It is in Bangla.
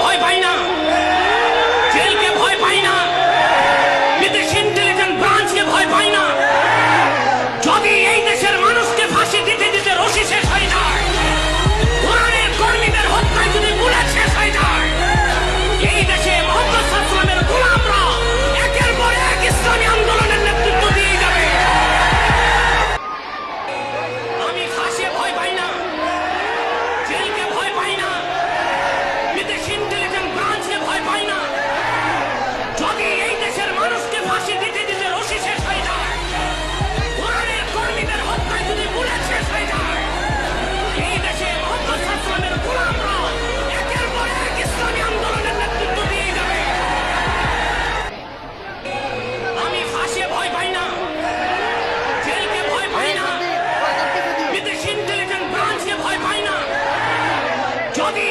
ভয় পাই না, জেলকে ভয় পাই না, বিদেশি ইন্টেলিজেন্স ব্রাঞ্চকে ভয় পাই না। যদি এই দেশের মানুষকে ফাঁসি দিতে দিতে রশি শেষ হয়ে যায়, কোরআনের কর্মীদের হত্যায় যদি বুলেট শেষ হয়ে যায়, এই দেশে মুহাম্মদ সাল্লাল্লাহু আলাইহি ওয়াসাল্লামের গোলামরা একের পর এক ইসলামী আন্দোলনের নেতৃত্ব দিয়ে যাবে। আমি ফাঁসি ভয় পাই না, জেলকে ভয় পাই না, বিদেশি ইন্টেলিজেন্স ব্রাঞ্চকে ভয় পাই না। যদি এই দেশের মানুষকে ফাঁসি দিতে দিতে রশি শেষ হয়ে যায়, কোরআনের কর্মীদের হত্যায় যদি বুলেট শেষ হয়ে যায়, এই দেশে মুহাম্মদ সাল্লাল্লাহু আলাইহি ওয়াসাল্লামের গোলামরা একের পর এক ইসলামী আন্দোলনের নেতৃত্ব দিয়ে যাবে। আমি ফাঁসি ভয় পাই না, জেলকে ভয় পাই না, বিদেশি ইন্টেলিজেন্স ব্রাঞ্চকে ভয় পাই না। যদি